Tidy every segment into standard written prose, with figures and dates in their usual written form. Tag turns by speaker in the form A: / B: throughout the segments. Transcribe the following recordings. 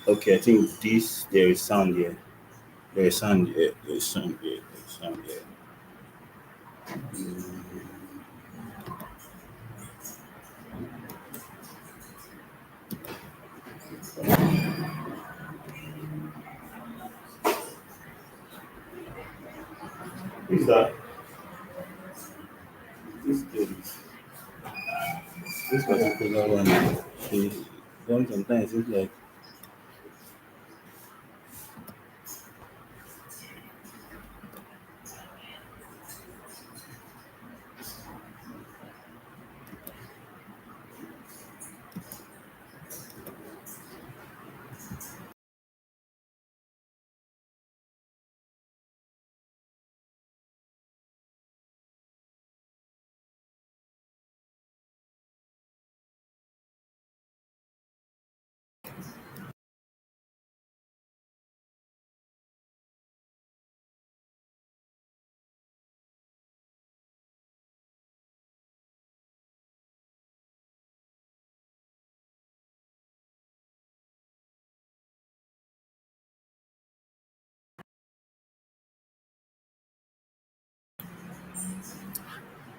A: Okay, I think this there is sound here. There is sound here. There is sound here. There is sound here. Who's that? This kid. This particular one. She sometimes it's like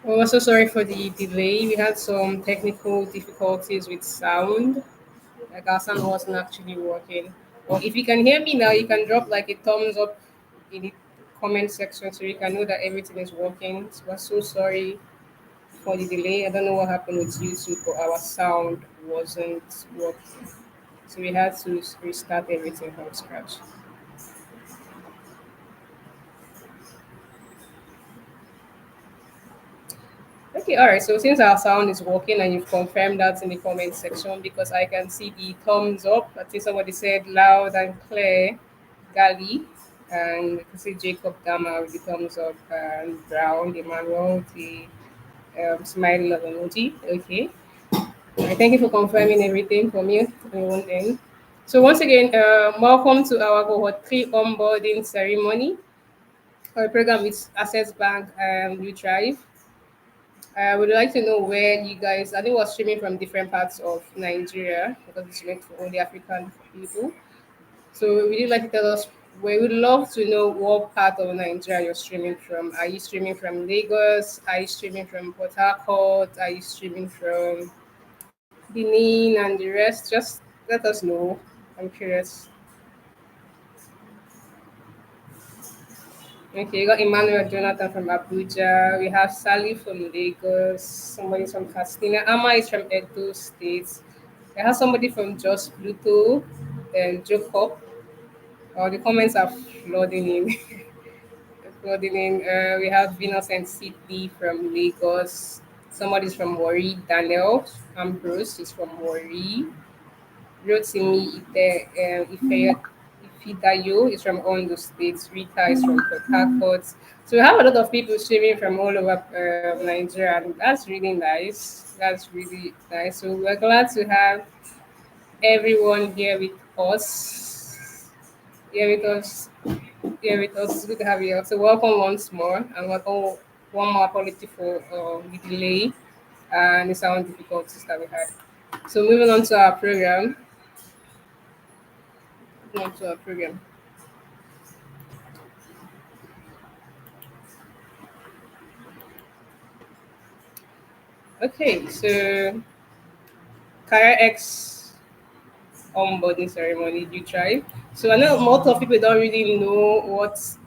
B: We're so sorry for the delay. We had some technical difficulties with sound. Like our sound wasn't actually working. Well, if you can hear me now, you can drop like a thumbs up in the comment section so you can know that everything is working. So we're so sorry for the delay. I don't know what happened with YouTube, but our sound wasn't working. So we had to restart everything from scratch. Okay, all right. So since our sound is working and you've confirmed that in the comment section, because I can see the thumbs up. I think somebody said loud and clear, Gali, and you can see Jacob Dama with the thumbs up, and Brown, Emmanuel, the smiley love emoji. Okay, all right, thank you for confirming everything for me on one end. So once again, welcome to our Cohort 3 onboarding ceremony. Our program with Access Bank and Youthrive. I would like to know where you guys, I think we're streaming from different parts of Nigeria because it's meant for only African people. So would you like to tell us, we would love to know what part of Nigeria you're streaming from. Are you streaming from Lagos? Are you streaming from Port Harcourt? Are you streaming from Benin and the rest? Just let us know. I'm curious. Okay, you got Emmanuel Jonathan from Abuja. We have Sally from Lagos. Somebody's from Castina. Amma is from Edo State. I have somebody from Just Pluto and Jacob. The comments are flooding in. Flooding in. We have Venus and Sydney from Lagos. Somebody's from Wari. Daniel Ambrose is from Wari. Rotimi Ifidayo is from Ondo State. Rita is from Port Harcourt. So we have a lot of people streaming from all over Nigeria, and that's really nice. That's really nice. So we're glad to have everyone here with us. Here with us. Here with us. It's good to have you. So welcome once more, and welcome one more apology for the delay and the sound difficulties that we had. So moving on to our program. Moving on to our program. Okay, so CareerEX onboarding ceremony you try. So I know most of people don't really know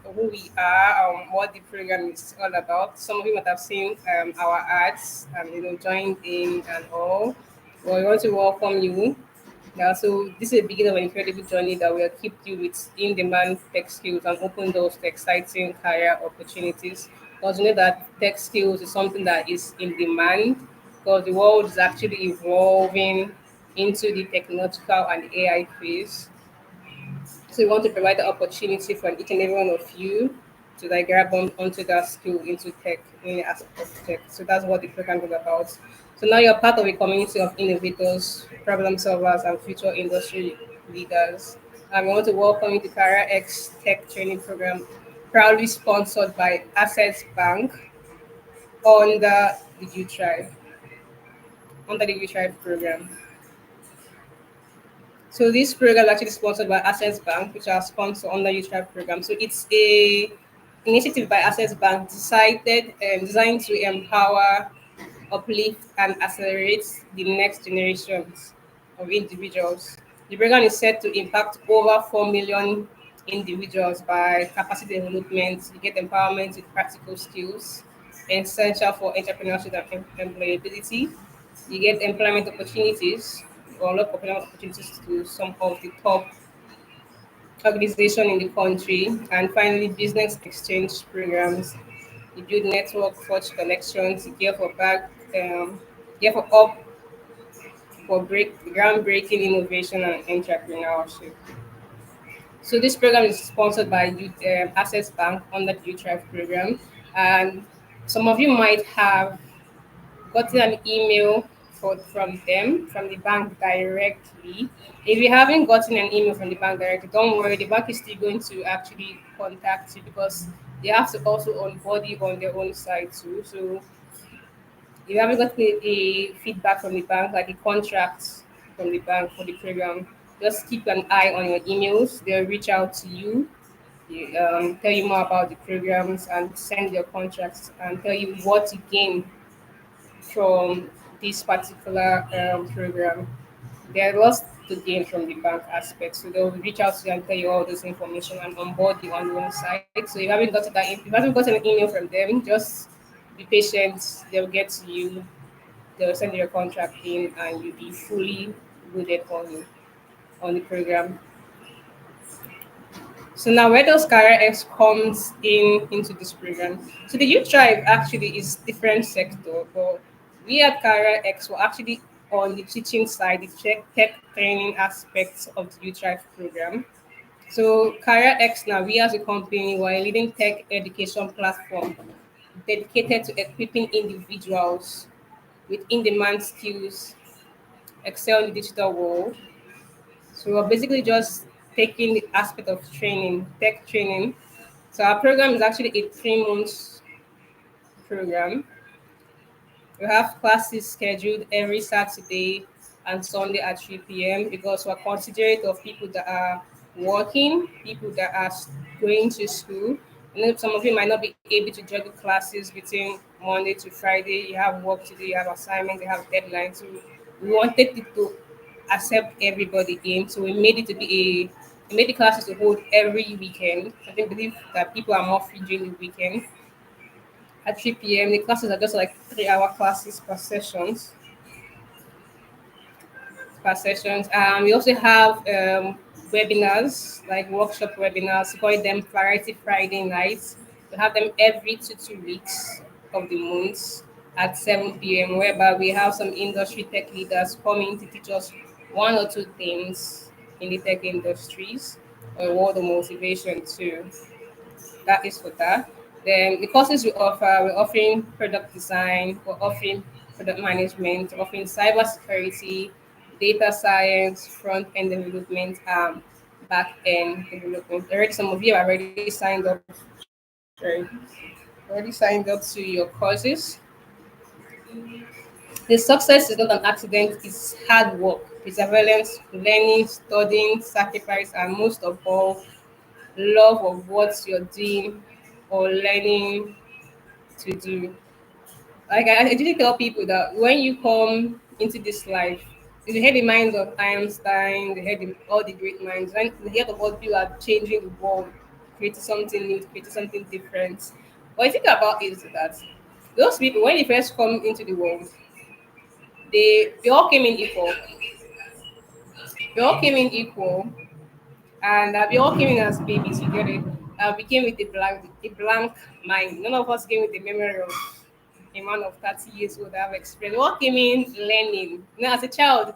B: who we are, what the program is all about. Some of you might have seen our ads and joined in and all. Well, we want to welcome you. Yeah, so this is the beginning of an incredible journey that will equip you with in-demand tech skills and open doors to exciting career opportunities. Because you know that tech skills is something that is in demand because the world is actually evolving into the technological and AI phase. So we want to provide the opportunity for each and every one of you to like grab onto that skill into tech, in the aspect of tech. So that's what the program is about. So now you're part of a community of innovators, problem solvers, and future industry leaders. And we want to welcome you to CareerX Tech Training Program, proudly sponsored by Assets Bank under the Youthrive, under the Youthrive program. So this program is actually sponsored by Access Bank, which are sponsored under Youthrive program. So it's a initiative by Access Bank decided designed to empower, uplift, and accelerate the next generations of individuals. The program is set to impact over 4 million individuals by capacity development. You get empowerment with practical skills, essential for entrepreneurship and employability. You get employment opportunities, or unlock employment opportunities to some of the top organization in the country. And finally, business exchange programs. You build network, forge connections, you gear for back, gear for up for groundbreaking innovation and entrepreneurship. So this program is sponsored by Access Bank under the Youthrive program, and some of you might have gotten an email from them, from the bank directly. If you haven't gotten an email from the bank directly, don't worry, the bank is still going to actually contact you because they have to also onboard you on their own side too. So if you haven't gotten a feedback from the bank, like a contract from the bank for the program, just keep an eye on your emails. They'll reach out to you, tell you more about the programs, and send your contracts and tell you what to gain from this particular program. There are lots to gain from the bank aspect. So they'll reach out to you and tell you all this information and onboard you on your own site. So if you haven't gotten an email from them, just be patient. They'll get to you. They'll send your contract in, and you'll be fully loaded on the program. So now where does CareerEX comes in into this program? So the Youth Tribe actually is different sector, but we at CareerEX were actually on the teaching side, the tech training aspects of the Youth Tribe program. So CareerEX now, we as a company, we're a leading tech education platform dedicated to equipping individuals with in-demand skills, excel in the digital world. So we're basically just taking the aspect of training, tech training. So our program is actually a 3 months program. We have classes scheduled every Saturday and Sunday at 3 p.m. because we're considerate of people that are working, people that are going to school. I know some of you might not be able to juggle classes between Monday to Friday. You have work to do, you have assignments, you have deadlines. So we wanted it to accept everybody in. So we made the classes to hold every weekend. I think believe that people are more free during the weekend at 3 p.m. The classes are just like 3 hour classes per sessions. We also have webinars, like workshop webinars. We call them Variety Friday nights. We have them every 2 weeks of the month at 7 p.m., whereby we have some industry tech leaders coming to teach us one or two things in the tech industries or a word of motivation too. That is for that. Then the courses we offer, we're offering product design, we're offering product management, we're offering cybersecurity, data science, front end development, back end development. Already, some of you have sorry, already signed up to your courses. The success is not an accident, it's hard work, perseverance, learning, studying, sacrifice, and most of all, love of what you're doing or learning to do. Like I usually tell people that when you come into this life, you hear the minds of Einstein, all the great minds, when you hear of what people are changing the world, creating something new, creating something different. What I think about is that those people, when they first come into the world, they all came in equal. They all came in equal, and we all came in as babies. You get it? We came with a blank mind. None of us came with the memory of a man of 30 years old that have experience. We all came in learning. As a child,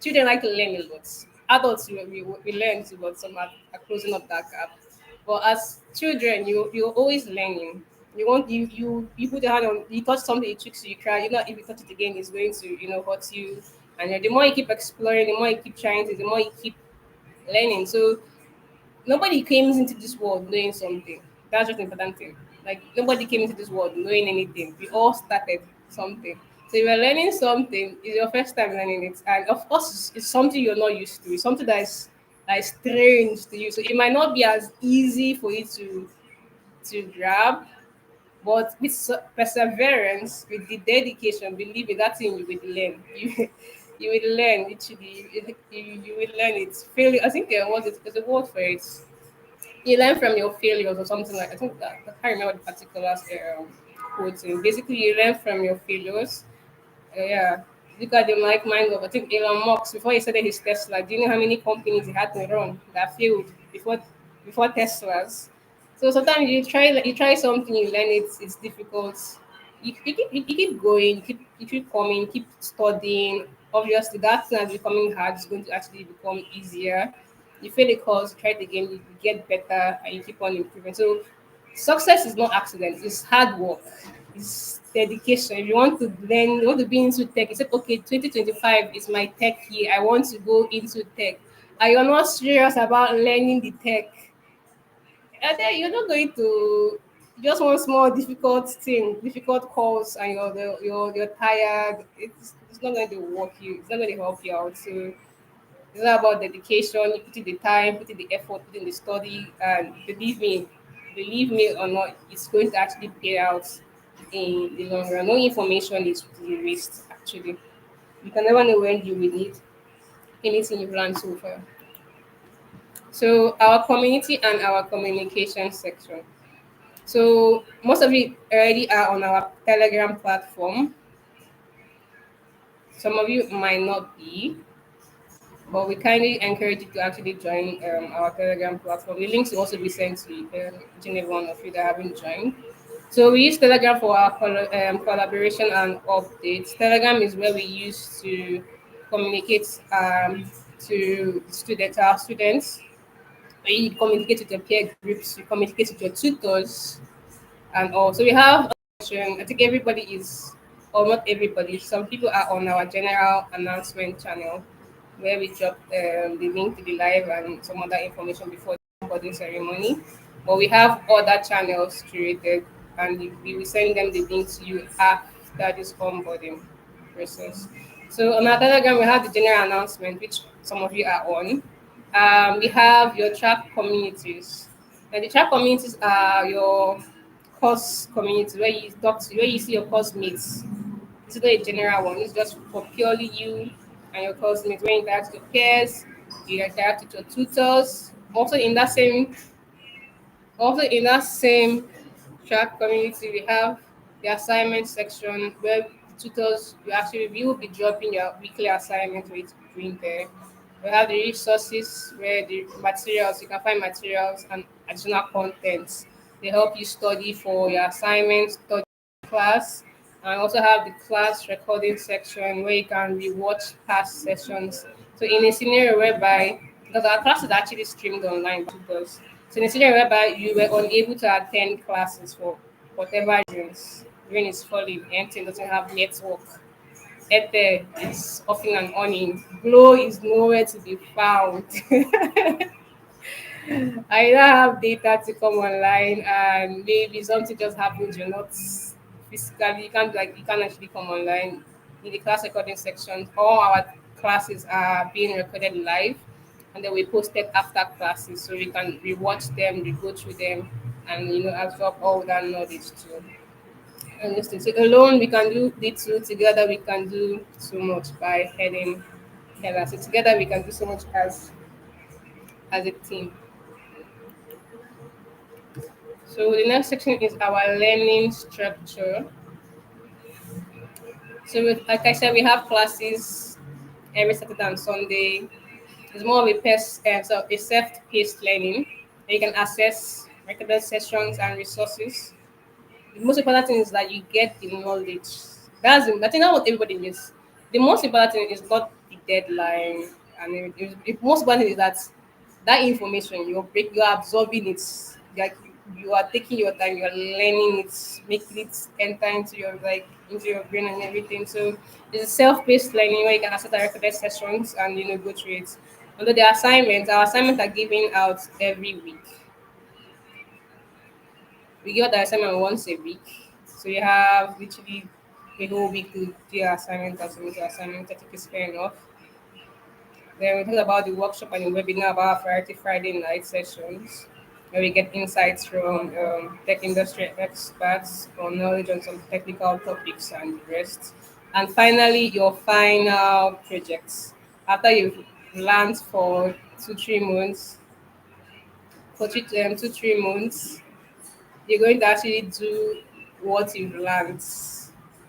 B: children like to learn a lot. Adults, we learn too, but some are closing up that gap. But as children, you're always learning. You put your hand on, you touch something, it tricks you, you cry. You know, if you touch it again, it's going to hurt you. And the more you keep exploring, the more you keep trying to, the more you keep learning. So nobody came into this world knowing something. That's just the important thing. Like nobody came into this world knowing anything. We all started something. So you are learning something, it's your first time learning it. And of course, it's something you're not used to. It's something that is strange to you. So it might not be as easy for you to grab, but with perseverance, with the dedication, believe in that thing, you will learn. You will learn, literally. You will learn it. Failure, I think there's a word for it. You learn from your failures or something like, I think that, I can't remember the particulars quoting. Basically, you learn from your failures. Yeah. Look at the mind of, I think, Elon Musk, before he started his Tesla. Do you know how many companies he had to run that failed before Teslas? So sometimes you try something, you learn it, it's difficult. You keep going, you keep coming, keep studying. Obviously, that thing that's becoming hard is going to actually become easier. You fail a course, you try it again, you get better, and you keep on improving. So success is not accident, it's hard work, it's dedication. If you want to learn, you want to be into tech, you say, okay, 2025 is my tech year, I want to go into tech, and you're not serious about learning the tech, and then you're not going to just one small difficult thing, difficult course, and you're tired. It's not going to work you. It's not going to help you out. So it's all about dedication. You put in the time, put in the effort, put in the study, and believe me or not, it's going to actually pay out in the long run. No information is really waste. Actually, you can never know when you will need anything you've learned so far. So our community and our communication section. So most of you already are on our Telegram platform. Some of you might not be, but we kindly encourage you to actually join our Telegram platform. The links will also be sent to each and every one of you that haven't joined. So we use Telegram for our collaboration and updates. Telegram is where we use to communicate to our students. You communicate with your peer groups, you communicate with your tutors, and all. So we have I think everybody is, or not everybody, some people are on our general announcement channel where we drop the link to the live and some other information before the onboarding ceremony. But we have other channels curated, and we will send them the link to you after this onboarding process. So on our Telegram, we have the general announcement, which some of you are on. We have your track communities. And the track communities are your course community where you see your course mates. It's not a general one, it's just for purely you and your course mates, where you interact with your peers, you interact with your tutors. Also in that same track community, we have the assignment section where tutors you will be dropping your weekly assignment with doing there. We have the resources where the materials you can find materials and additional contents. They help you study for your assignments, study class, and also have the class recording section where you can rewatch past sessions. So in a scenario whereby, because our class is actually streamed online by tutors, so in a scenario whereby you were unable to attend classes for whatever reasons, rain is falling, anything doesn't have network, Ether is offing and on, Glow is nowhere to be found. I don't have data to come online, and maybe something just happens. You're not physically, you can't actually come online. In the class recording section, all our classes are being recorded live, and then we post it after classes, so we can rewatch them, we go through them, and absorb all that knowledge too. And just so alone we can do little, together we can do so much by heading together. So together we can do so much as a team. So the next section is our learning structure. So like I said, we have classes every Saturday and Sunday. It's more of a self-paced learning. You can access recorded sessions and resources. The most important thing is that you get the knowledge. I think that's what everybody needs. The most important thing is not the deadline, and the most important thing is that information you're absorbing it. Like you are taking your time, you are learning it, making it enter into your brain and everything. So it's a self-paced learning where you can access the recorded sessions and go through it. Although our assignments are given out every week. We get the assignment once a week. So you have literally a whole week to do your assignment or submit your assignment. I think it's fair enough. Then we talk about the workshop and the webinar about Friday, Friday night sessions, where we get insights from tech industry experts on knowledge on some technical topics and the rest. And finally, your final projects. After you've learned for 2, 3 months, for 2, 3 months, you're going to actually do what you've learned.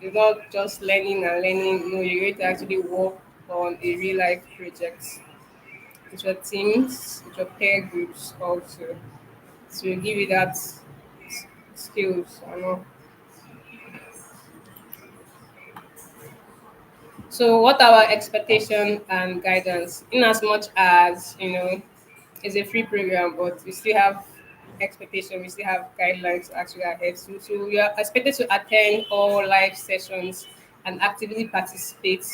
B: You're not just learning and learning. No, you're going to actually work on a real life project with your teams, with your peer groups also to give you that skills. I know. So, what are our expectation and guidance? In as much as it's a free program, but we still have expectation, we still have guidelines to actually adhere to. So, we are expected to attend all live sessions and actively participate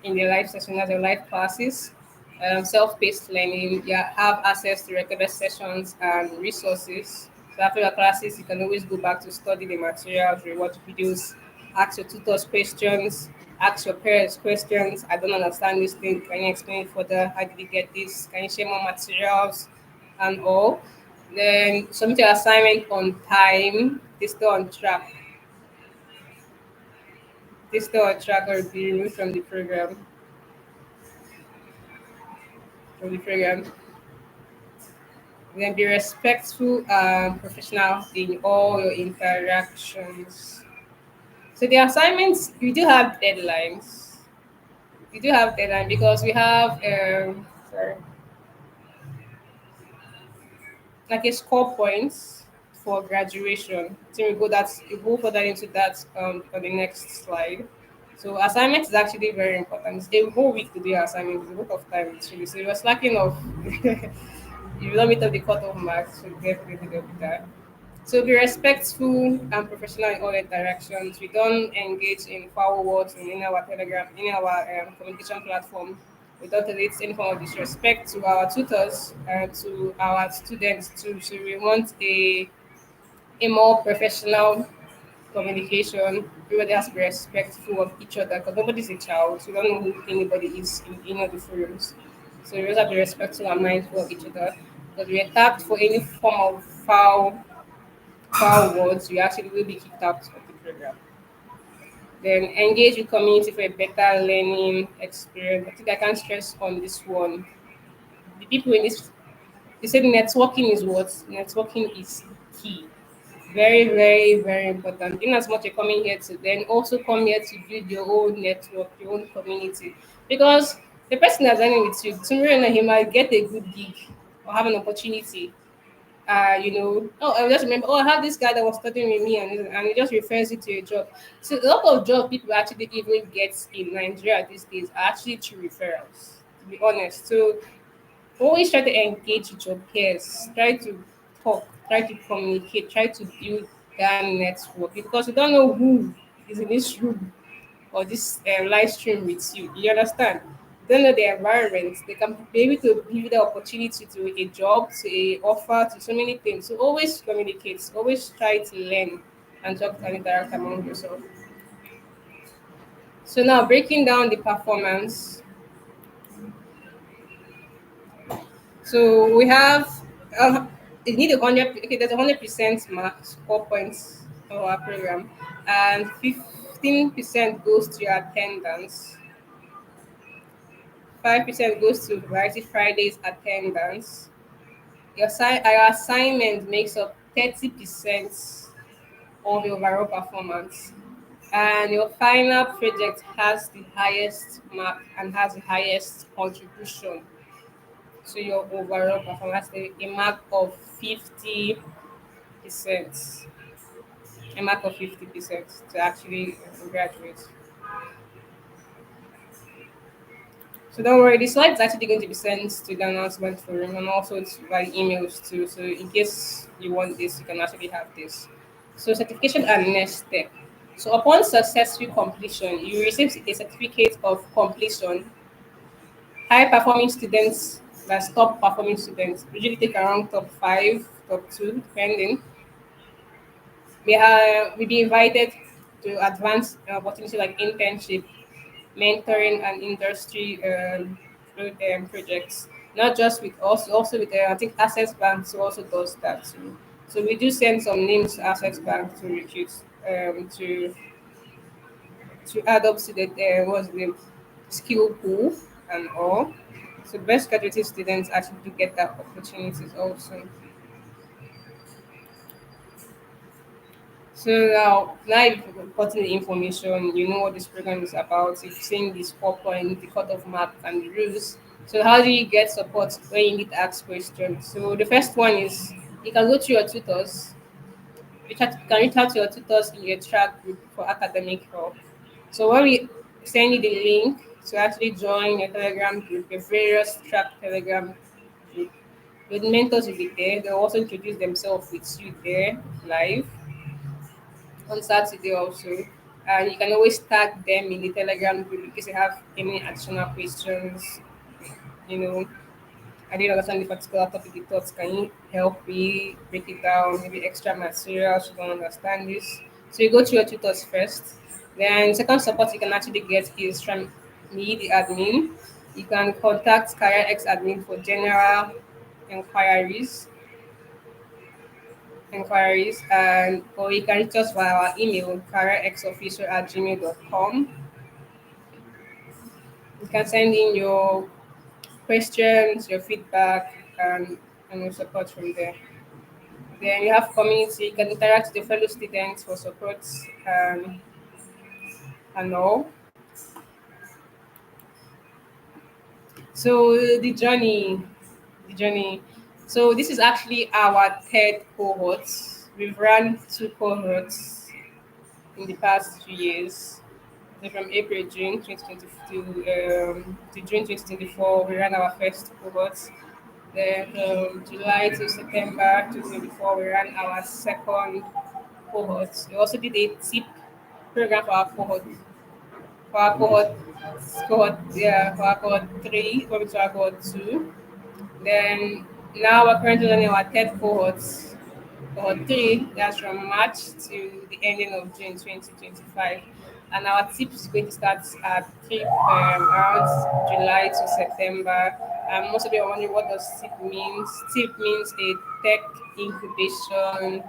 B: in the live session as a live classes, self-paced learning. You have access to recorded sessions and resources. So after your classes, you can always go back to study the materials, rewatch videos, ask your tutors questions, ask your parents questions. I don't understand this thing. Can you explain it further? How did you get this? Can you share more materials and all? Then submit your assignment on time. They stay on track. They stay on track or be removed from the program. From the program. Then be respectful and professional in all your interactions. So the assignments, we do have deadlines. We do have deadline because we have sorry, like a score points for graduation. So we go further into that on the next slide. So assignment is actually very important. It's a whole week to do your assignment. It's a lot of time actually. So you're slacking off. If you don't meet up the cutoff marks, so definitely don't do that. So be respectful and professional in all interactions. We don't engage in foul words in our Telegram, in our communication platform. We don't tolerate any form of disrespect to our tutors and to our students too. So we want a more professional communication. Everybody has to be respectful of each other because nobody's a child. So we don't know who anybody is in any of the forums. So we always have to be respectful and mindful of each other because we attacked for any form of foul words, you actually will be kicked out of the program. Then engage with community for a better learning experience. I think I can't stress on this one. The people in this, they said networking is what? Networking is key. Very, very, very important. In as much you're coming here to then also come here to build your own network, your own community. Because the person that's learning with you, tomorrow he might get a good gig or have an opportunity I just remember, I have this guy that was studying with me, and he just refers it to a job. So a lot of job people actually even get in Nigeria these days are actually through referrals, to be honest. So always try to engage with your peers, try to talk, try to communicate, try to build that network because you don't know who is in this room or this live stream with you. You understand? Don't know the environment. They can be able to give you the opportunity to a job, to a offer, to so many things. So always communicate. Always try to learn and talk and interact among yourself. So now breaking down the performance. So we have you need 100. Okay, there's 100% mark score points of our program, and 15% goes to your attendance. 5% goes to Variety Fridays attendance. Our assignment makes up 30% of your overall performance. And your final project has the highest mark and has the highest contribution to your overall performance, a mark of 50%. A mark of 50% to actually graduate. So don't worry, the slide is actually going to be sent to the announcement forum and also by emails too. So in case you want this, you can actually have this. So certification and next step. So upon successful completion, you receive a certificate of completion. High performing students, that's top performing students, usually take around top five, top two, depending. We be invited to advance opportunity like internship, mentoring, and industry projects. Not just with us, also with I think Access Bank so also does that too. So we do send some names to Access Bank to recruit to add up to the what's the skill pool and all. So best graduate students actually do get that opportunities also. So now you've gotten the information, you know what this program is about, you've seen this 4 point, the cutoff mark and the rules. So how do you get support when you need to ask questions? So the first one is you can go to your tutors, can reach out to your tutors in your track group for academic help. So when we send you the link to actually join your Telegram group, your various track Telegram group, your mentors will be there. They'll also introduce themselves with you there live on Saturday also. And you can always tag them in the Telegram group in case you have any additional questions. You know, I didn't understand the particular topic you taught. Can you help me break it down? Maybe extra materials you don't understand this. So you go to your tutors first. Then second support you can actually get is from me, the admin. You can contact CareerEX admin for general inquiries and or you can reach us via our email careerxofficial@gmail.com. You can send in your questions, your feedback, and your support from there. Then you have community, you can interact with your fellow students for support and all. So the journey. So this is actually our third cohort. We've run two cohorts in the past 2 years. So from April, June 2022 to June 2024, we ran our first cohort. Then from July to September 2024, we ran our second cohort. We also did a tip program for our cohort three, going to our cohort two. Then now we're currently running our third cohort, cohort three, that's from March to the ending of June 2025. And our tip is going to start at tip around July to September. Most of you are wondering what does tip means. Tip means a tech incubation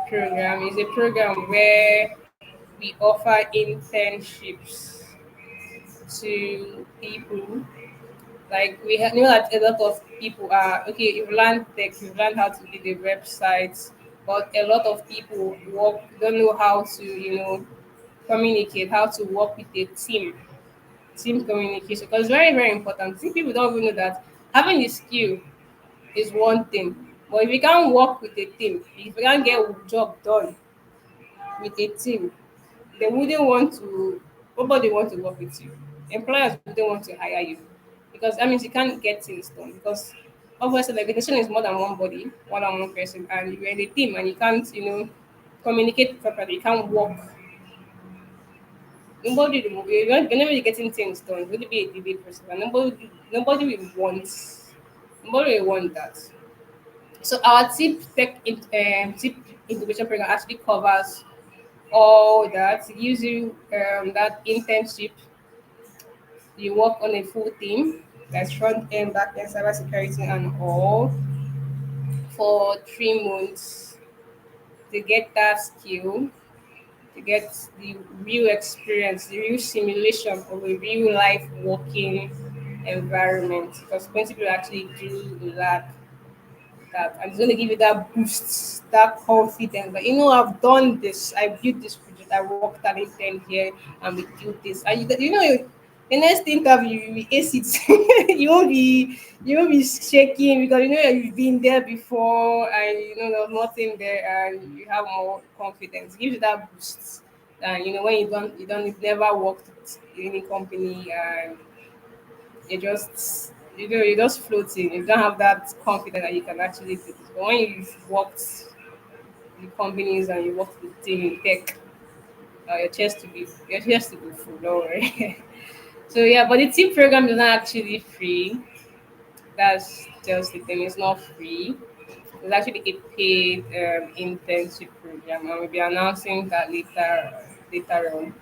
B: program. It's a program where we offer internships to people like know that a lot of people are okay. You've learned tech, you've learned how to build a website, but a lot of people don't know how to communicate, how to work with a team communication. Because it's very very important. See, people don't even know that having the skill is one thing, but if you can't work with a team, if you can't get a job done with a team, they wouldn't want to. Nobody want to work with you. Employers wouldn't want to hire you because that means you can't get things done. Because obviously, the organization is more than one body, more than one person, and you're in a team, and you can't, communicate properly. You can't work. You're never really getting things done. Would be a debate person, and nobody will want that. So our tip incubation program actually covers all that. It gives you that internship. You work on a full team, that's front end, back end, cyber security, and all for 3 months to get that skill, to get the real experience, the real simulation of a real life working environment. Because plenty people actually do lack that, and it's going to give you that boost, that confidence. Like, I've done this, I built this project, I worked at it 10 here, and we do this. And the next interview, you will ace it. you won't be shaking because you've been there before, and there's nothing there, and you have more confidence. It gives you that boost. And when you've never worked in any company, and you're just floating. You don't have that confidence that you can actually do this. But when you've worked in companies and you worked with team in tech, your chest to be full. Don't worry. So yeah, but the team program is not actually free. That's just the thing. It's not free. It's actually a paid internship program, and we'll be announcing that later. later on.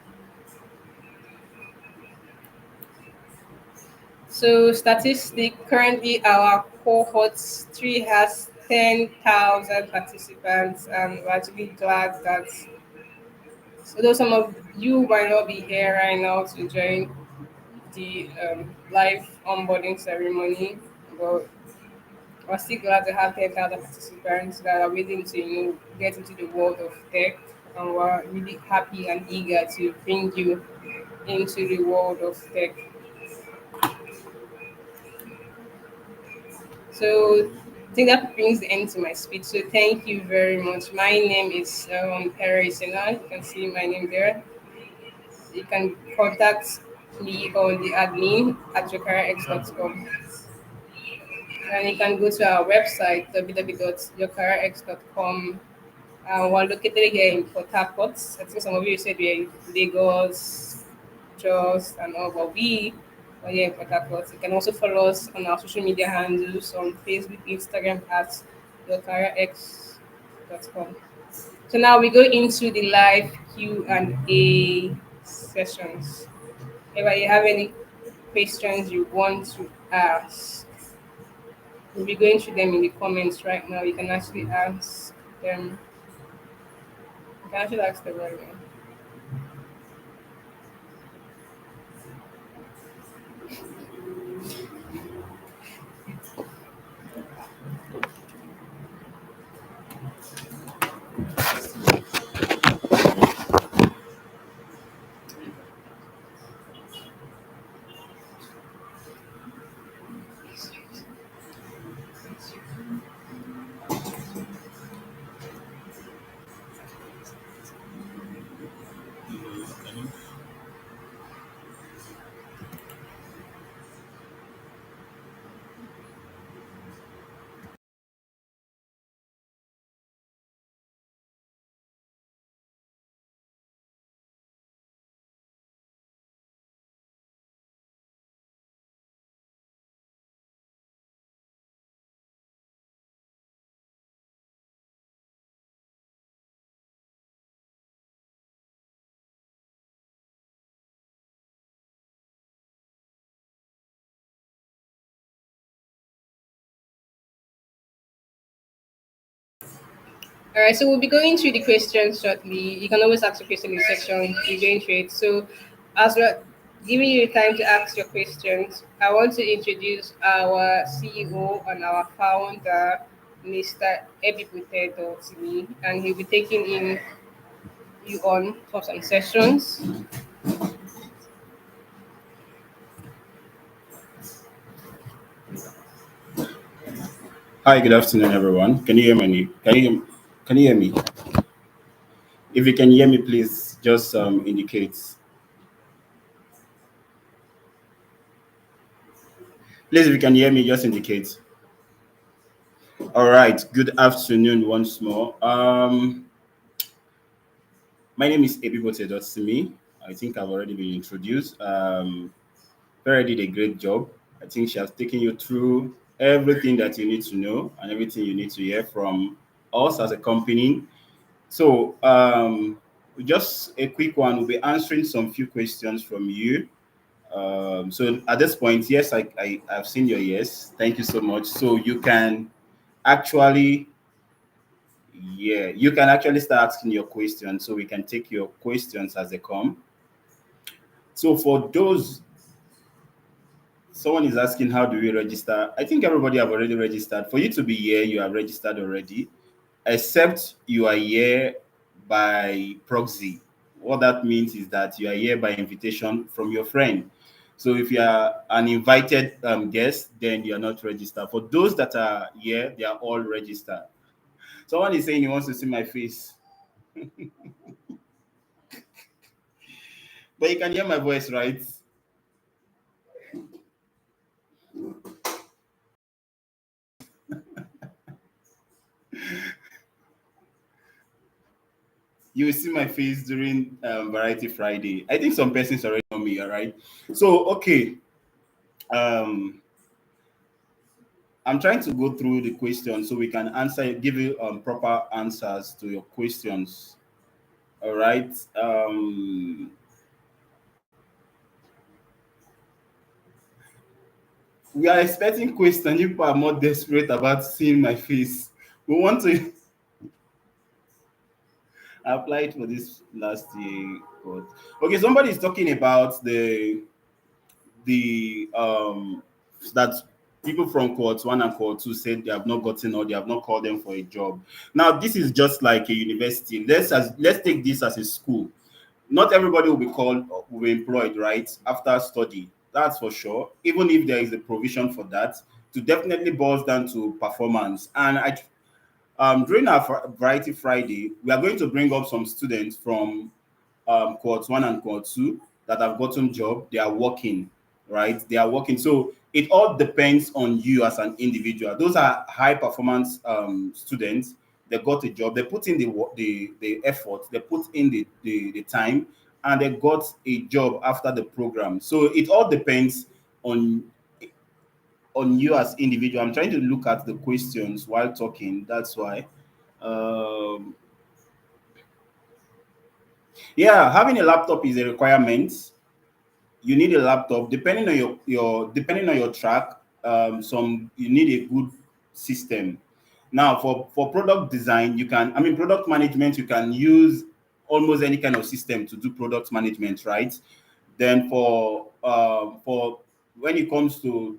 B: So statistic currently our cohort 3 has 10,000 participants, and we're actually glad that although some of you might not be here right now to join the live onboarding ceremony, but we're still glad to have 10,000 participants that are willing to get into the world of tech, and we're really happy and eager to bring you into the world of tech. So I think that brings the end to my speech. So thank you very much. My name is Perry Sena. You can see my name there. You can contact me on the admin at yourcareerx.com. And you can go to our website www.yourcareerx.com. We're located here in Port Harcourt. I think some of you said we're in Lagos, Jos, and all, but we are here in Port Harcourt. You can also follow us on our social media handles on Facebook, Instagram at yourcareerx.com. So now we go into the live Q&A sessions. If you have any questions you want to ask, we'll be going through them in the comments right now. You can actually ask them. You can actually ask them right now. All right, so we'll be going through the questions shortly. You can always ask a question in the section. We're going through it. So, as we're giving you time to ask your questions, I want to introduce our CEO and our founder, Mr. Ebipute to me, and he'll be taking in you on for some sessions.
A: Hi, good afternoon, everyone. Can you hear me? Can you hear me? If you can hear me, please just indicate. Please, if you can hear me, just indicate. All right. Good afternoon once more. My name is Ebibote.simi. I think I've already been introduced. Vera did a great job. I think she has taken you through everything that you need to know and everything you need to hear from us as a company. So, just a quick one. We'll be answering some few questions from you. So at this point, yes, I've seen your yes. Thank you so much. So you can actually, yeah, you can actually start asking your questions. So we can take your questions as they come. So for those, someone is asking, how do we register? I think everybody have already registered. For you to be here, you have registered already, except you are here by proxy. What that means is that you are here by invitation from your friend. So if you are an invited guest, then you are not registered. For those that are here, they are all registered. Someone is saying he wants to see my face, but you can hear my voice, right? You will see my face during Variety Friday. I think some persons already know me, all right? So, okay. Um, I'm trying to go through the questions so we can answer, give you proper answers to your questions. All right. We are expecting questions. You people are more desperate about seeing my face. We want to apply it for this last year. But okay, somebody is talking about the that people from cohort one and cohort two said they have not gotten or they have not called them for a job. Now this is just like a university. Let's take this as a school. Not everybody will be called or will be employed right after study. That's for sure. Even if there is a provision for that, to definitely boils down to performance. And during our Variety Friday, we are going to bring up some students from cohort one and cohort two that have gotten job. They are working, right? They are working. So it all depends on you as an individual. Those are high performance students. They got a job. They put in the effort. They put in the time, and they got a job after the program. So it all depends on you as individual. I'm trying to look at the questions while talking. That's why. Um, yeah, having a laptop is a requirement. You need a laptop depending on your depending on your track. Some you need a good system. Now for product design, you can, I mean, product management, you can use almost any kind of system to do product management, right? Then for when it comes to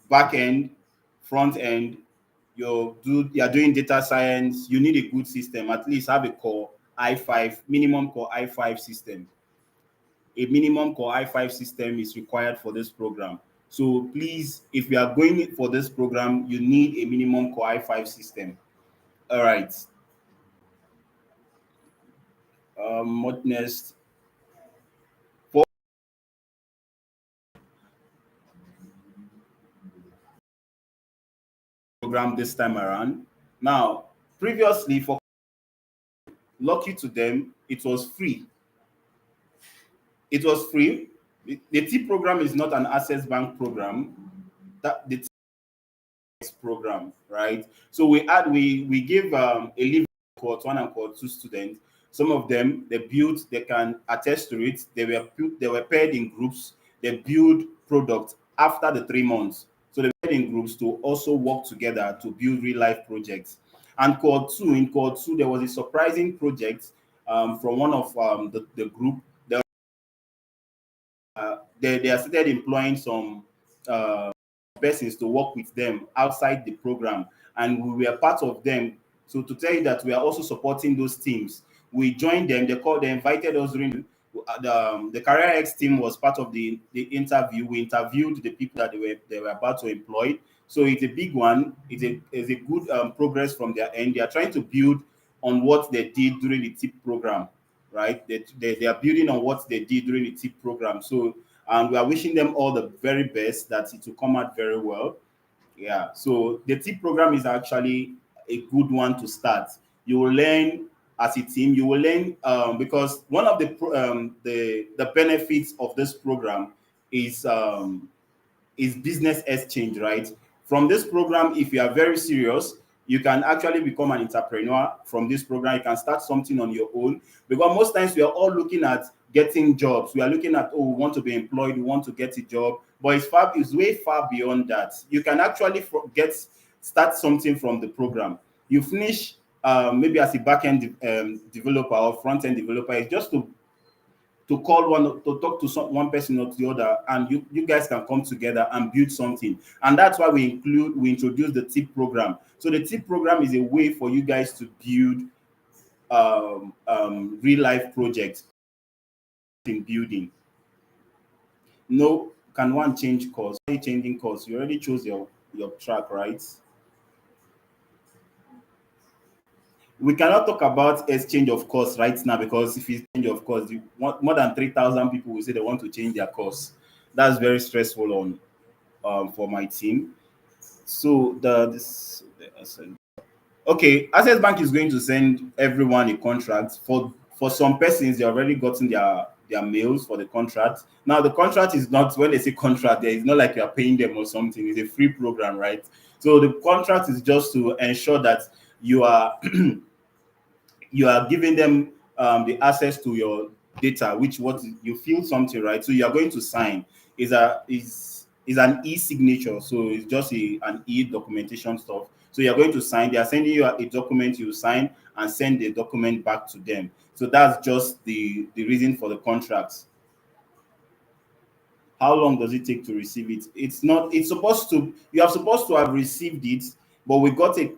A: back end, front end, you're doing data science, you need a good system. At least have a core i5, minimum core i5 system. A minimum core i5 system is required for this program. So please, if you are going for this program, you need a minimum core i5 system. All right. What next? For program this time around. Now, previously, for lucky to them, it was free. It was free. The T program is not an access bank program. That the program, right? So we give a leave cohort one and cohort two students. Some of them they built, they can attest to it. They were paired in groups. They build product after the 3 months. So they were paired in groups to also work together to build real life projects. And in cohort two, there was a surprising project from one of the group. They are started employing some uh, persons to work with them outside the program, and we were part of them. So to tell you that we are also supporting those teams, we joined them. They invited us during the CareerEX team was part of the interview. We interviewed the people that they were about to employ. So it's a big one. It's a good progress from their end. They are trying to build on what they did during the TIP program, right? They are building on what they did during the TIP program. So and we are wishing them all the very best, that it will come out very well. Yeah, so the TIP program is actually a good one to start. You will learn as a team. You will learn because one of the benefits of this program is business exchange, right? From this program, if you are very serious, you can actually become an entrepreneur from this program. You can start something on your own, because most times we are all looking at getting jobs. We are looking at, oh, we want to be employed, we want to get a job, but it's way far beyond that. You can actually start something from the program. You finish maybe as a back-end developer or front-end developer. It's just to call to talk to one person or to the other, and you guys can come together and build something. And that's why we introduce the TIP program. So the TIP program is a way for you guys to build real life projects in building. No, can one change course? Why are you changing course? You already chose your track, right? We cannot talk about exchange of course right now, because if you change of course, more than 3,000 people will say they want to change their course. That's very stressful on for my team. So okay, Access Bank is going to send everyone a contract. For some persons, they already gotten their mails for the contract. Now the contract is not, when they say contract, there is not like you are paying them or something. It's a free program, right? So the contract is just to ensure that you are you are giving them the access to your data, which what you fill something, right? So you are going to sign is an e-signature, so it's just an e-documentation stuff. So you're going to sign. They are sending you a document, you sign and send the document back to them. So that's just the reason for the contracts. How long does it take to receive it? It's not. It's supposed to. You are supposed to have received it, but we got a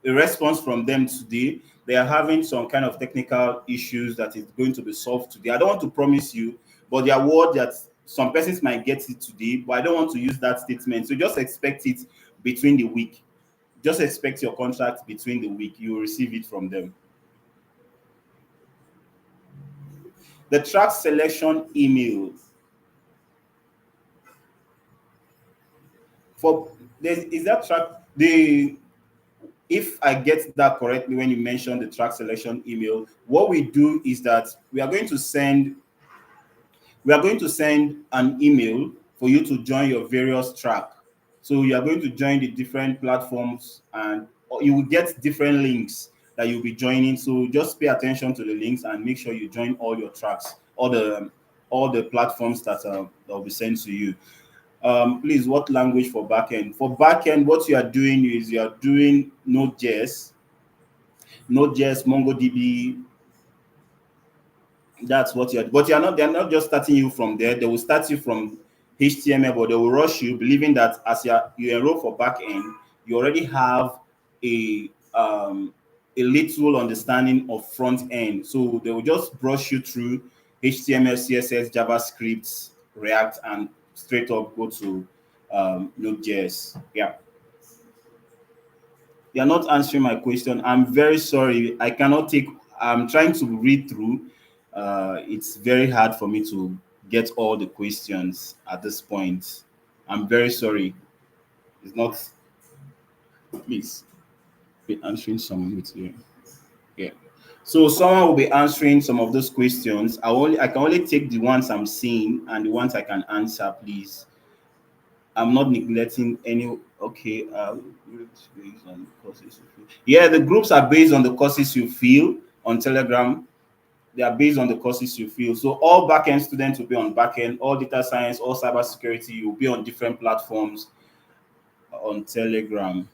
A: response from them today. They are having some kind of technical issues that is going to be solved today. I don't want to promise you, but their word that some persons might get it today, but I don't want to use that statement. So just expect it between the week. Just expect your contract between the week. You will receive it from them. The track selection email for is that track the if I get that correctly when you mentioned the track selection email, what we do is that we are going to send an email for you to join your various track. So you are going to join the different platforms and you will get different links that you'll be joining. So just pay attention to the links and make sure you join all your tracks, all the platforms that will be sent to you. Please, what language for backend? For backend, what you are doing is you are doing Node.js, MongoDB. That's what you're. But they're not just starting you from there. They will start you from HTML, but they will rush you, believing that as you enroll for backend, you already have a little understanding of front end. So they will just brush you through HTML, CSS, JavaScript, React, and straight up go to Node.js. Yeah. You're not answering my question. I'm very sorry. I cannot take. I'm trying to read through. It's very hard for me to get all the questions at this point. I'm very sorry. It's not. Please be answering some with you. Yeah. So someone will be answering some of those questions. I can only take the ones I'm seeing and the ones I can answer. Please. I'm not neglecting any. Okay, groups based on the courses you feel. Yeah, the groups are based on the courses you feel on Telegram. They are based on the courses you feel. So all backend students will be on backend, all data science, all cybersecurity, will be on different platforms on Telegram.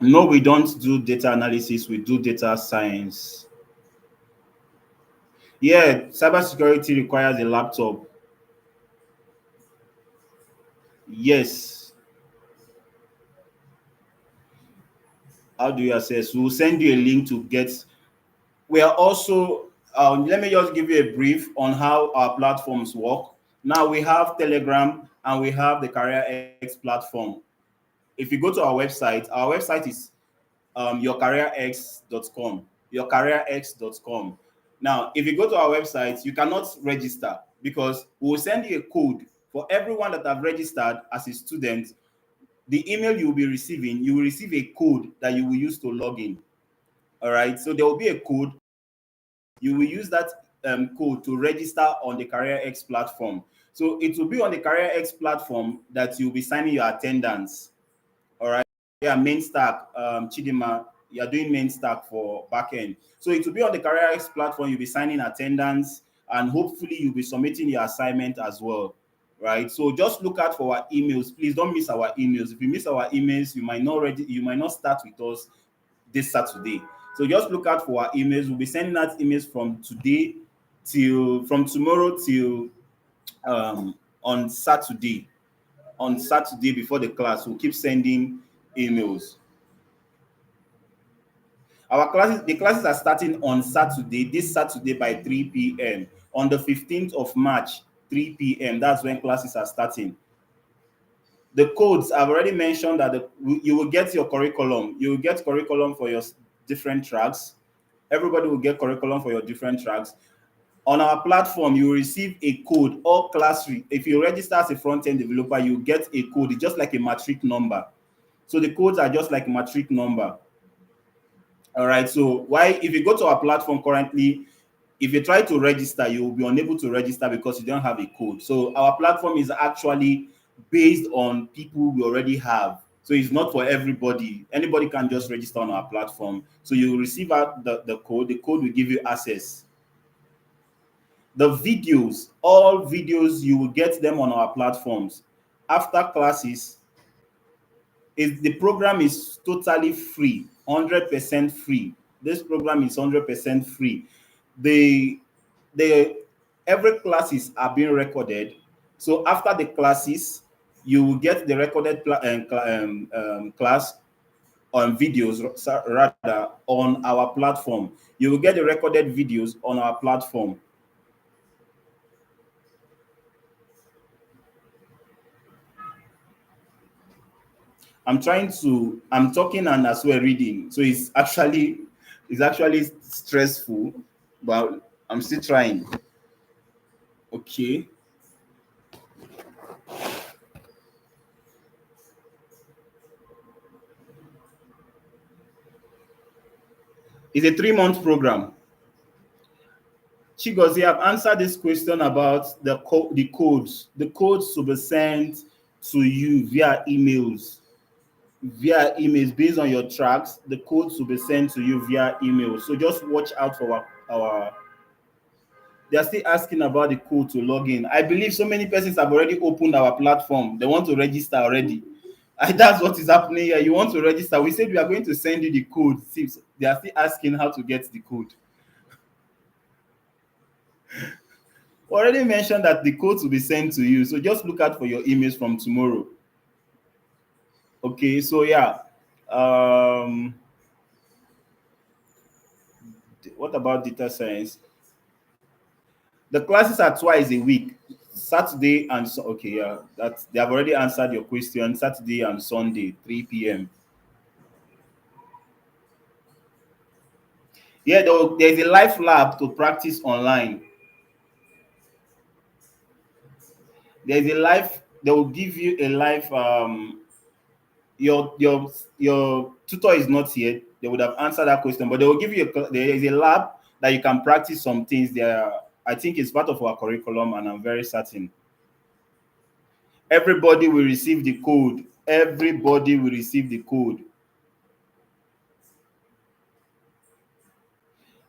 A: No, we don't do data analysis, we do data science. Yeah, cybersecurity requires a laptop. Yes. How do you access? We'll send you a link to get. We are also, let me just give you a brief on how our platforms work. Now we have Telegram and we have the CareerEX platform. If you go to our website is yourcareerx.com, yourcareerx.com. Now, if you go to our website, you cannot register because we will send you a code for everyone that have registered as a student. The email you will be receiving, you will receive a code that you will use to log in. All right. So there will be a code. You will use that code to register on the CareerX platform. So it will be on the CareerX platform that you'll be signing your attendance. All right. Yeah, main stack, Chidima, you're doing main stack for backend. So it will be on the CareerX platform. You'll be signing attendance and hopefully you'll be submitting your assignment as well. Right. So just look out for our emails. Please don't miss our emails. If you miss our emails, you might not start with us this Saturday. So just look out for our emails. We'll be sending out emails from tomorrow till on Saturday. On Saturday before the class, we'll keep sending emails. The classes are starting on Saturday, this Saturday by 3 p.m. On the 15th of March, 3 p.m. That's when classes are starting. The codes, I've already mentioned that you will get your curriculum. You will get curriculum for your different tracks. Everybody will get curriculum for your different tracks. On our platform, you will receive a code. All class, if you register as a front-end developer, you get a code. It's just like a matric number. So the codes are just like a matric number. All right. So if you go to our platform currently, if you try to register, you will be unable to register because you don't have a code. So our platform is actually based on people we already have. So it's not for everybody. Anybody can just register on our platform. So you receive out the code. The code will give you access. The videos, all videos, you will get them on our platforms. After classes, the program is totally free, 100% free. This program is 100% free. The the Every classes are being recorded. So after the classes, you will get the recorded class on videos, rather, on our platform. You will get the recorded videos on our platform. I'm talking and as well reading. So it's actually stressful, but I'm still trying. Okay. It's a 3 month program. Chigozie, I've answered this question about the codes. The codes will be sent to you via emails. Via emails based on your tracks. The codes will be sent to you via email. So just watch out for our they are still asking about the code to log in. I believe so many persons have already opened our platform. They want to register already. That's what is happening here. You want to register. We said we are going to send you the code. See, they are still asking how to get the code. Already mentioned that the codes will be sent to you. So just look out for your emails from tomorrow. Okay, so yeah. Um, what about data science? The classes are twice a week, Saturday and okay, yeah, that they have already answered your question. Saturday and Sunday, 3 p.m. Yeah, there's a live lab to practice online. There's a live. They will give you a live. Your tutor is not here. They would have answered that question, but they will give you there is a lab that you can practice some things there. I think it's part of our curriculum, and I'm very certain everybody will receive the code. Everybody will receive the code.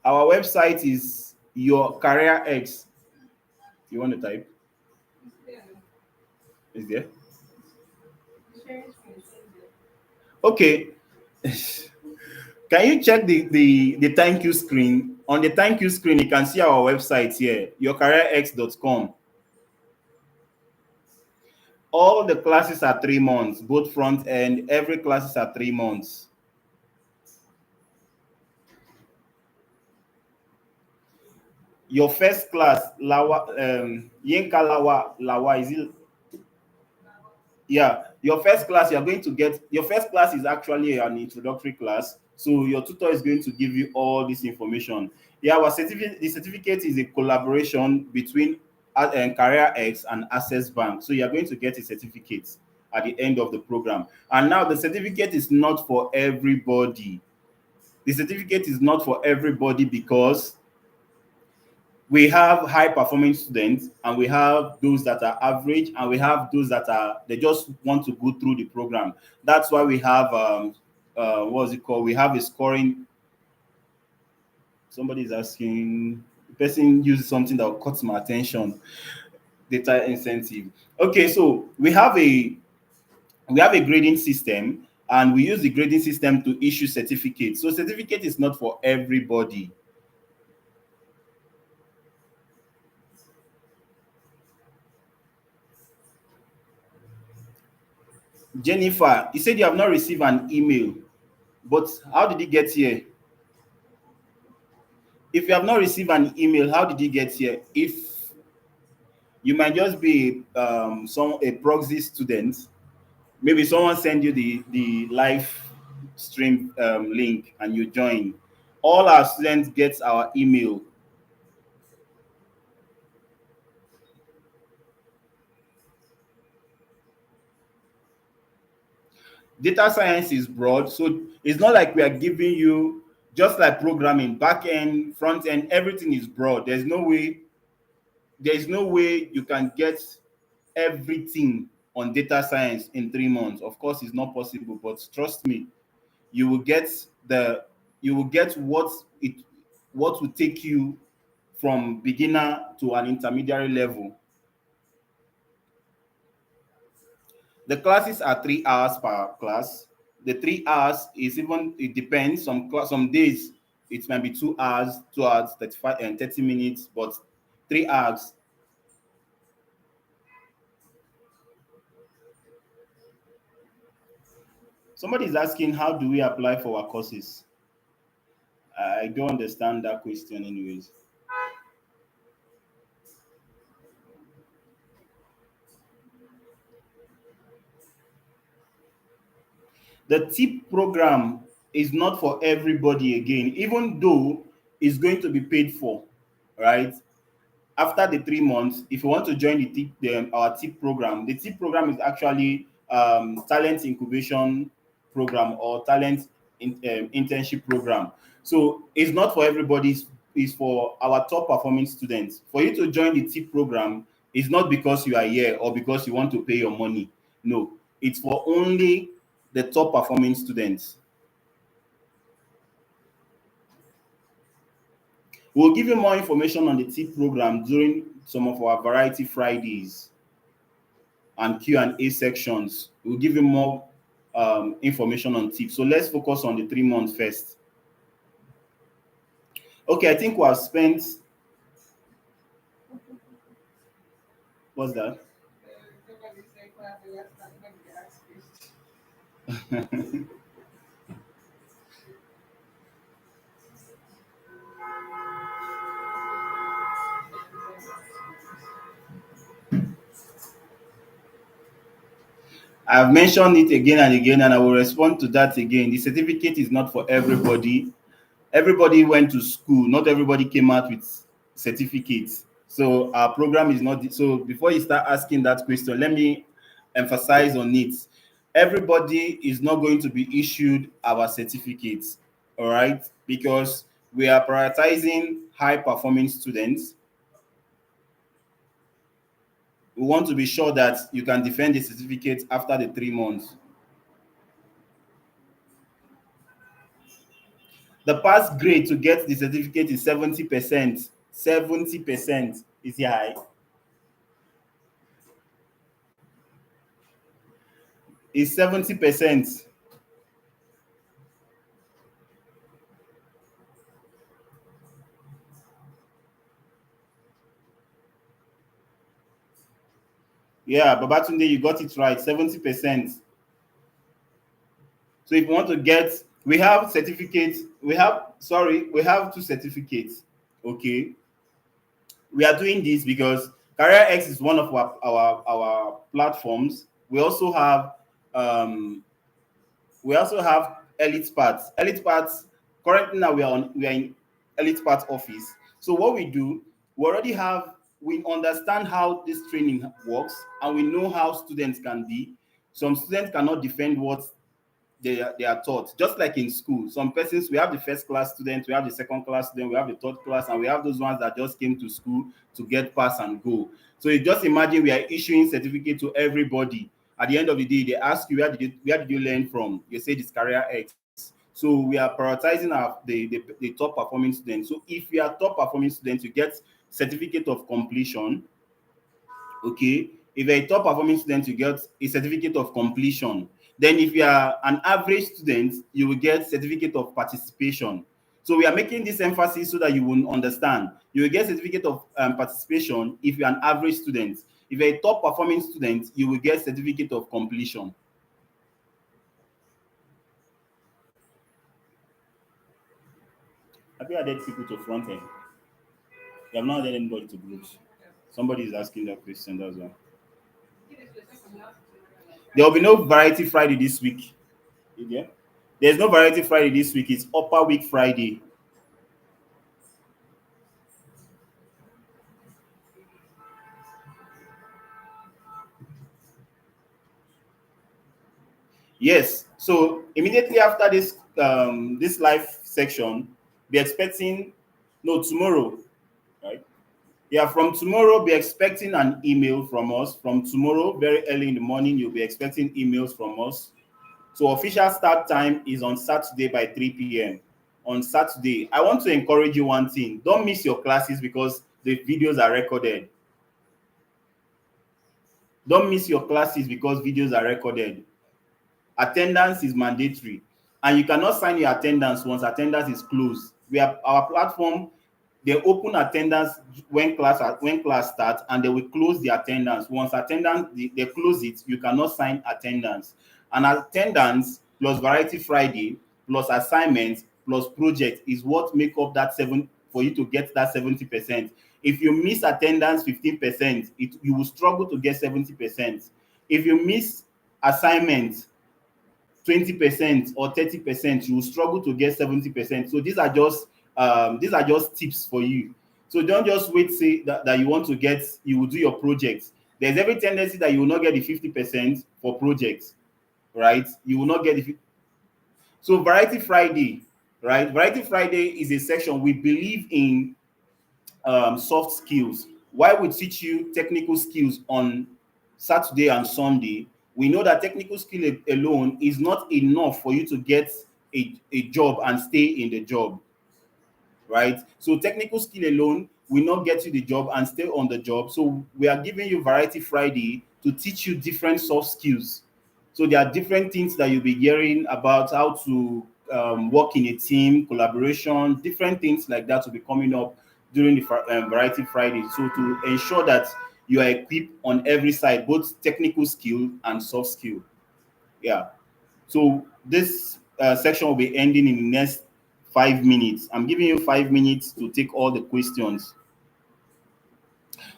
A: Our website is your CareerEX. You want to type? Is there? Okay. Can you check the thank you screen? On the thank you screen, you can see our website here, yourcareerex.com. All the classes are 3 months, both front end. Every classes are 3 months. Your first class, Lawa, Yinka Lawa, is it? Yeah, your first class, you're going to get, your first class is actually an introductory class. So your tutor is going to give you all this information. Yeah, our certificate, the certificate is a collaboration between CareerEX and Access Bank. So you're going to get a certificate at the end of the program. And now the certificate is not for everybody. The certificate is not for everybody because we have high performing students and we have those that are average and we have those that are they just want to go through the program. That's why we have what's it called, we have a scoring. Somebody is asking, the person uses something that caught my attention. Data incentive. Okay, so we have a grading system and we use the grading system to issue certificates. So certificate is not for everybody. Jennifer, you said you have not received an email, but how did it get here? If you have not received an email, how did it get here? If you might just be a proxy student, maybe someone send you the live stream link and you join. All our students get our email. Data science is broad, so it's not like we are giving you just like programming, back end, front end, everything is broad. There's no way you can get everything. on data science in 3 months. Of course, it's not possible, but trust me, you will get the you will get what will take you from beginner to an intermediary level. The classes are 3 hours per class. The 3 hours is even, it depends. Some days it might be 2 hours, 2 hours, 35 and 30 minutes, but 3 hours. Somebody is asking, how do we apply for our courses? I don't understand that question, anyways. The tip program is not for everybody again, even though it's going to be paid for, right? After the 3 months, if you want to join our tip program, the tip program is actually talent incubation program or internship program. So it's not for everybody, it's for our top performing students. For you to join the tip program, it's not because you are here or because you want to pay your money. No, it's for only the top performing students. We'll give you more information on the tip program during some of our Variety Fridays and Q&A sections. We'll give you more information on tips. So let's focus on the 3 months first. Okay, I think we have spent, what's that? I've mentioned it again and again, and I will respond to that again. The certificate is not for everybody. Everybody went to school. Not everybody came out with certificates. So our program is not. So before you start asking that question, let me emphasize on it. Everybody is not going to be issued our certificates, all right? Because we are prioritizing high performing students. We want to be sure that you can defend the certificate after the 3 months. The pass grade to get the certificate is 70%. 70% is high. Is 70%. Yeah, Babatunde, you got it right. 70%. So if you want to get, we have certificates. We have two certificates. Okay. We are doing this because CareerEX is one of our platforms. Um, we also have elite parts. Elite parts, currently now we are in elite parts office. So what we do, we understand how this training works, and we know how students can be. Some students cannot defend what they are taught, just like in school. Some persons, we have the first class students, we have the second class student, we have the third class, and we have those ones that just came to school to get pass and go. So you just imagine we are issuing certificate to everybody. At the end of the day, they ask you, where did you learn from? You say this CareerEX. So we are prioritizing the top performing students. So if you are top performing students, you get certificate of completion. Okay, if you're a top performing student, you get a certificate of completion. Then if you are an average student, you will get certificate of participation. So we are making this emphasis so that you will understand. You will get certificate of participation if you're an average student. If you're a top performing student, you will get certificate of completion. Have you added people to front end? You have not added anybody to groups. Somebody is asking that question, that's why. There will be no variety Friday this week. Yeah. There's no variety Friday this week. It's upper week Friday. Yes. So immediately after this live section, be expecting, no, tomorrow, right? Yeah, from tomorrow, be expecting an email from us. From tomorrow, very early in the morning, you'll be expecting emails from us. So official start time is on Saturday by 3 p.m. On Saturday, I want to encourage you one thing. Don't miss your classes because the videos are recorded. Don't miss your classes because videos are recorded. Attendance is mandatory, and you cannot sign your attendance once attendance is closed. We have our platform, they open attendance when class starts, and they will close the attendance. Once attendance they close it, you cannot sign attendance. And attendance plus variety Friday plus assignments plus project is what make up that seven for you to get that 70%. If you miss attendance 15%, you will struggle to get 70%. If you miss assignment 20% or 30%, you will struggle to get 70%. So these are just tips for you. So don't just wait, say that you want to get, you will do your projects. There's every tendency that you will not get the 50% for projects, right? You will not get the. So Variety Friday, right? Variety Friday is a section we believe in soft skills. Why we teach you technical skills on Saturday and Sunday, we know that technical skill alone is not enough for you to get a job and stay in the job, right? So technical skill alone will not get you the job and stay on the job. So we are giving you Variety Friday to teach you different soft skills. So there are different things that you'll be hearing about how to work in a team, collaboration, different things like that will be coming up during the Variety Friday. So to ensure that you are equipped on every side, both technical skill and soft skill. Yeah. So this section will be ending in the next 5 minutes. I'm giving you 5 minutes to take all the questions.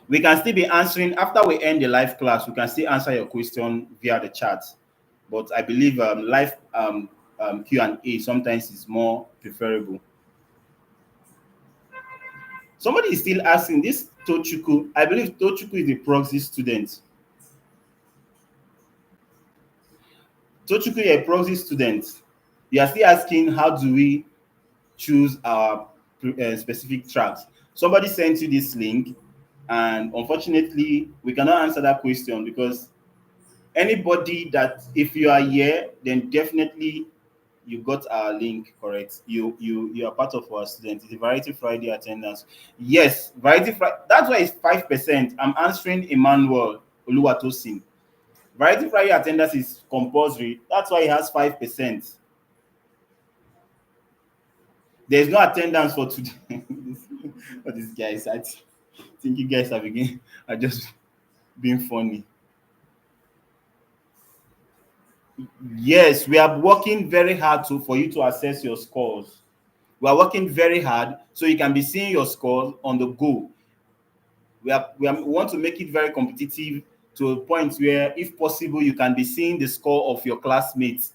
A: We can still be answering after we end the live class. We can still answer your question via the chat, but I believe live Q&A sometimes is more preferable. Somebody is still asking this Tochuku. I believe Tochuku is a proxy student. Tochuku is a proxy student. You are still asking how do we choose our specific tracks. Somebody sent you this link, and unfortunately, we cannot answer that question because anybody that if you are here, then definitely you got our link correct. You are part of our students. It's a Variety Friday attendance. Yes, Variety Friday. That's why it's 5%. I'm answering Emmanuel Oluwatosin. Variety Friday attendance is compulsory. That's why it has 5%. There's no attendance for today. What these guys? I think you guys are just being funny. Yes, we are working very hard for you to assess your scores. We are working very hard so you can be seeing your scores on the go. We want to make it very competitive to a point where, if possible, you can be seeing the score of your classmates.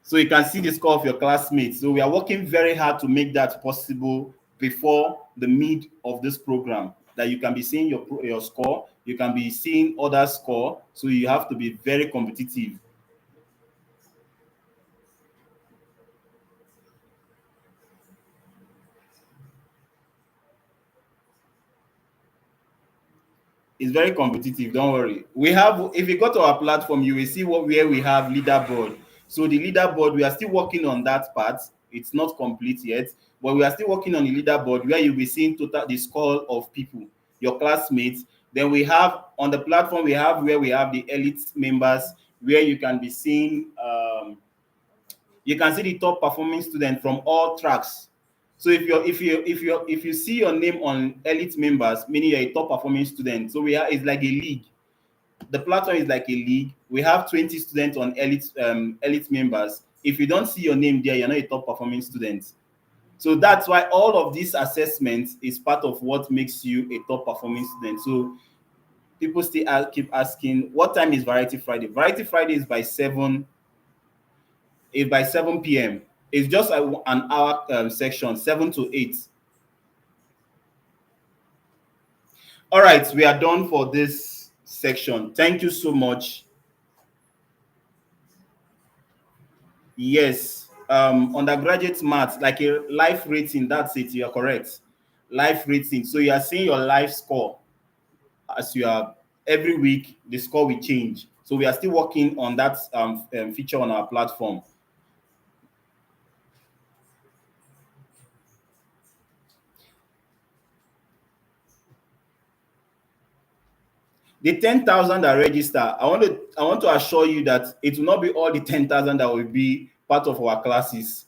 A: So you can see the score of your classmates. So we are working very hard to make that possible before the mid of this program. That you can be seeing your score, you can be seeing other score. So you have to be very competitive. It's very competitive. Don't worry. We have, if you go to our platform, you will see where we have leaderboard. So the leaderboard, we are still working on that part. It's not complete yet, but we are still working on the leaderboard where you'll be seeing total the score of people, your classmates. Then we have on the platform, we have where we have the elite members, where you can be seeing you can see the top performing student from all tracks. So if you see your name on elite members, meaning you're a top performing student. So it's like a league. The platform is like a league. We have 20 students on elite members. If you don't see your name there, you're not a top performing student. So that's why all of these assessments is part of what makes you a top performing student. So people still keep asking, what time is Variety Friday? Variety Friday is by 7 p.m. It's just an hour section, 7 to 8. All right, we are done for this section. Thank you so much. Yes, undergraduate maths, like a life rating, that's it. You are correct. life rating. So you are seeing your life score as you are every week. The score will change. So we are still working on that feature on our platform. The 10,000 that register, I want to assure you that it will not be all the 10,000 that will be part of our classes.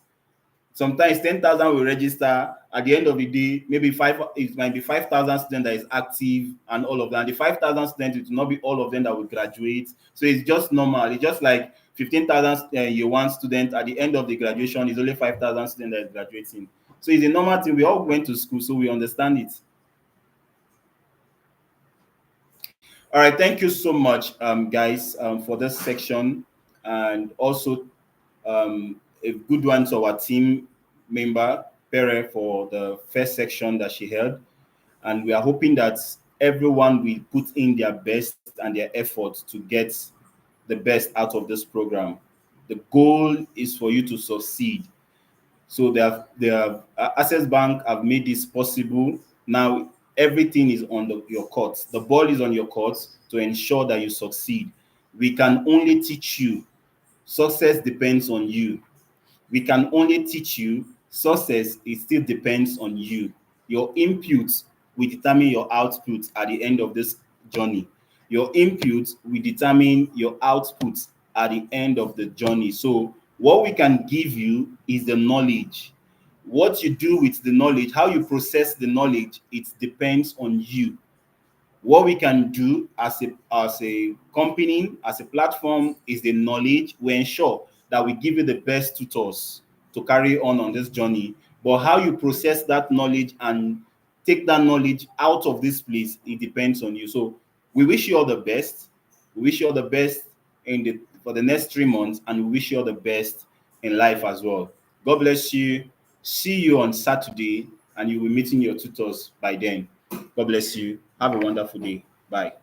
A: Sometimes 10,000 will register. At the end of the day, maybe it might be 5,000 students that is active and all of that. And the 5,000 students, it will not be all of them that will graduate. So it's just normal. It's just like 15,000 year one student. At the end of the graduation, it's only 5,000 students that is graduating. So it's a normal thing. We all went to school, so we understand it. All right, thank you so much, guys, for this section, and also a good one to our team member, Pere, for the first section that she held. And we are hoping that everyone will put in their best and their efforts to get the best out of this program. The goal is for you to succeed. So Access Bank have made this possible. Now everything is on your court. The ball is on your court to ensure that you succeed. We can only teach you. Success depends on you. We can only teach you. Success, it still depends on you. Your input will determine your output at the end of this journey. Your input will determine your output at the end of the journey. So what we can give you is the knowledge. What you do with the knowledge, how you process the knowledge, it depends on you. What we can do as a company, as a platform, is the knowledge. We ensure that we give you the best tutors to carry on this journey. But how you process that knowledge and take that knowledge out of this place, it depends on you. So we wish you all the best. We wish you all the best for the next 3 months, and we wish you all the best in life as well. God bless you. See you on Saturday, and you'll be meeting your tutors by then. God bless you. Have a wonderful day. Bye.